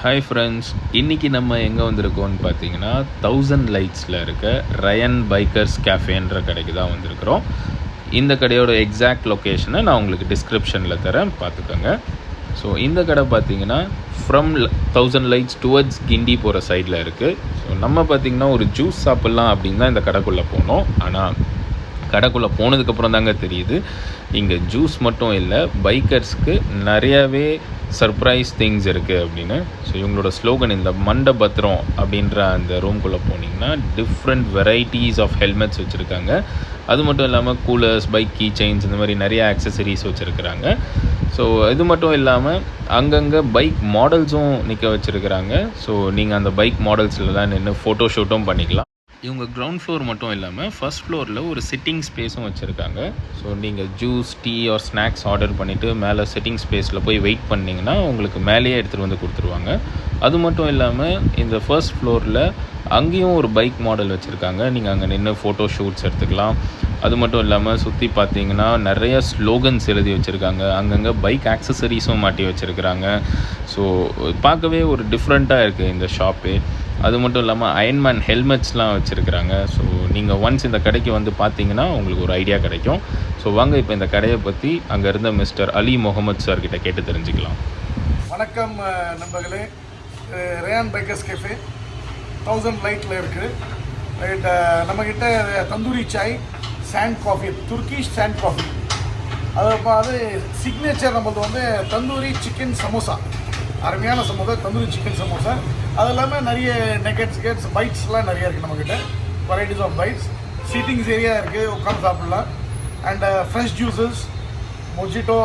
Hi friends, இன்றைக்கி நம்ம எங்கே வந்திருக்கோம்னு பார்த்தீங்கன்னா 1000 லைட்ஸில் இருக்க ரயன் பைக்கர்ஸ் கேஃபேன்ற கடைக்கு தான் வந்திருக்கிறோம். இந்த கடையோட எக்ஸாக்ட் லொக்கேஷனை நான் உங்களுக்கு டிஸ்கிரிப்ஷனில் தரேன், பார்த்துக்கோங்க. ஸோ இந்த கடை பார்த்தீங்கன்னா ஃப்ரம் 1000 லைட்ஸ் டுவர்ட்ஸ் கிண்டி போகிற சைடில் இருக்குது. ஸோ நம்ம பார்த்திங்கன்னா ஒரு ஜூஸ் சாப்பிட்லாம் அப்படின்னு தான் இந்த கடைக்குள்ளே போனோம். ஆனால் கடைக்குள்ளே போனதுக்கப்புறம் தாங்க தெரியுது, இங்கே ஜூஸ் மட்டும் இல்லை, பைக்கர்ஸ்க்கு நிறையாவே சர்ப்ரைஸ் திங்ஸ் இருக்குது அப்படின்னு. ஸோ இவங்களோட ஸ்லோகன், இந்த மண்டபத்திரம் அப்படின்ற அந்த ரூம்குள்ளே போனீங்கன்னா டிஃப்ரெண்ட் வெரைட்டிஸ் ஆஃப் ஹெல்மெட்ஸ் வச்சுருக்காங்க. அது மட்டும் இல்லாமல் கூலர்ஸ், பைக் கீ செயின்ஸ், இந்த மாதிரி நிறையா ஆக்சசரிஸ் வச்சுருக்குறாங்க. ஸோ இது மட்டும் இல்லாமல் அங்கங்கே பைக் மாடல்ஸும் நிற்க வச்சுருக்குறாங்க. ஸோ நீங்கள் அந்த பைக் மாடல்ஸில் தான் நின்று ஃபோட்டோ ஷூட்டும் பண்ணிக்கலாம். இவங்க கிரவுண்ட் ஃப்ளோர் மட்டும் இல்லாமல் ஃபர்ஸ்ட் ஃப்ளோரில் ஒரு சிட்டிங் ஸ்பேஸும் வச்சுருக்காங்க. ஸோ நீங்கள் juice, tea or snacks order பண்ணிவிட்டு மேலே சிட்டிங் ஸ்பேஸில் போய் வெயிட் பண்ணிங்கன்னா உங்களுக்கு மேலேயே எடுத்துகிட்டு வந்து கொடுத்துருவாங்க. அது மட்டும் இல்லாமல் இந்த ஃபர்ஸ்ட் ஃப்ளோரில் அங்கேயும் ஒரு பைக் மாடல் வச்சுருக்காங்க. நீங்கள் அங்கே நின்று ஃபோட்டோ ஷூட்ஸ் எடுத்துக்கலாம். அது மட்டும் இல்லாமல் சுற்றி பார்த்தீங்கன்னா நிறைய ஸ்லோகன்ஸ் எழுதி வச்சுருக்காங்க. அங்கங்கே பைக் ஆக்சசரிஸும் மாட்டி வச்சுருக்குறாங்க. ஸோ பார்க்கவே ஒரு டிஃப்ரெண்ட்டாக இருக்குது இந்த ஷாப்பே. அது மட்டும் இல்லாமல் அயன்மேன் ஹெல்மெட்ஸ்லாம் வச்சுருக்குறாங்க. ஸோ நீங்கள் ஒன்ஸ் இந்த கடைக்கு வந்து பார்த்தீங்கன்னா உங்களுக்கு ஒரு ஐடியா கிடைக்கும். ஸோ வாங்க இப்போ இந்த கடையை பற்றி அங்கே இருந்த மிஸ்டர் அலி முகமது சார் கிட்ட கேட்டு தெரிஞ்சுக்கலாம். வணக்கம் நண்பர்களே, ரேயான் பைக்கர்ஸ் கேஃபே 1000 லைட்டில் இருக்குது. ரைட், நம்மக்கிட்ட tandoori chai, sand coffee, Turkish sand coffee, அது சிக்னேச்சர் நம்மளது வந்து தந்தூரி சிக்கன் சமோசா, அருமையான சமோசா, தந்தூரி சிக்கன் சமோசா. அது இல்லாமல் நிறைய நெகட்ஸ் பைட்ஸ்லாம் நிறையா இருக்குது நம்மக்கிட்ட, varieties of bites. Seatings area இருக்குது, உட்காந்து சாப்பிட்லாம். And fresh juices, mojito,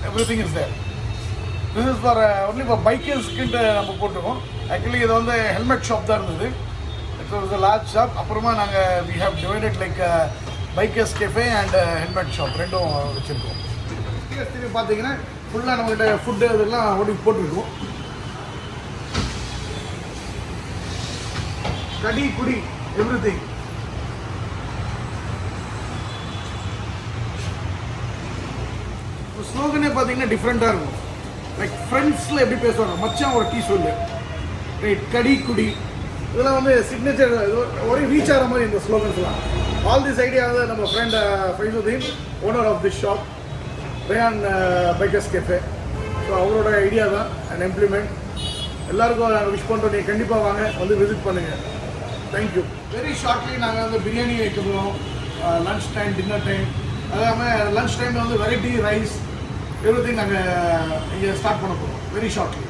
everything is there. This is for only for பைக்கர்ஸ்க்குன்ட்டு நம்ம போட்டிருக்கோம். ஆக்சுவலி இது வந்து ஹெல்மெட் ஷாப் தான் இருந்தது. It's was a large shop. அப்புறமா நாங்கள் we have divided like bikers cafe and helmet shop ரெண்டும் வச்சுருக்கோம். திரும்பி பார்த்தீங்கன்னா ஃபுல்லாக நம்மகிட்ட ஃபுட்டு இதெல்லாம் ஓடி போட்டிருக்கோம். கடி குடி எவ்ரி திங். ஸ்லோகனே பார்த்தீங்கன்னா டிஃப்ரெண்ட்டாக இருக்கும். லைக் ஃப்ரெண்ட்ஸில் எப்படி பேசுவாங்க, மச்சான் ஒரு டீ சொல்லு, ரைட், கடி குடி, இதெல்லாம் வந்து சிக்னேச்சர் ஒரே ரீச் ஆகிற மாதிரி இந்த ஸ்லோகன்ஸ்லாம். ஆல் திஸ் ஐடியா வந்து நம்ம friend Faizuddin, owner of this shop Rayan bikers cafe. So அவரோட ஐடியா தான் அண்ட் இம்ப்ளிமெண்ட். எல்லாருக்கும் நாங்கள் விஷ் பண்ணுறோம், நீங்கள் கண்டிப்பாக வாங்க, வந்து விசிட் பண்ணுங்கள். தேங்க்யூ. வெரி ஷார்ட்லி நாங்கள் வந்து பிரியாணி வைக்கிறோம், லன்ச் டைம், டின்னர் டைம். அது இல்லாமல் லன்ச் டைமில் வந்து வெரைட்டி ரைஸ், எவ்ரி திங் நாங்கள் இங்கே ஸ்டார்ட் பண்ண போகிறோம் வெரி ஷார்ட்லி.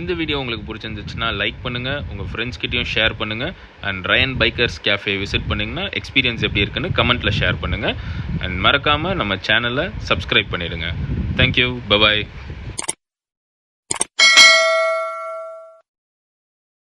இந்த வீடியோ உங்களுக்கு பிடிச்சிருந்துச்சுன்னா லைக் பண்ணுங்கள், உங்கள் ஃப்ரெண்ட்ஸ்கிட்டையும் ஷேர் பண்ணுங்கள். And Ryan bikers cafe visit பண்ணிங்கன்னா எக்ஸ்பீரியன்ஸ் எப்படி இருக்குன்னு கமெண்ட்டில் ஷேர் பண்ணுங்கள். அண்ட் மறக்காமல் நம்ம சேனலை சப்ஸ்கிரைப் பண்ணிவிடுங்க. Thank you, bye bye.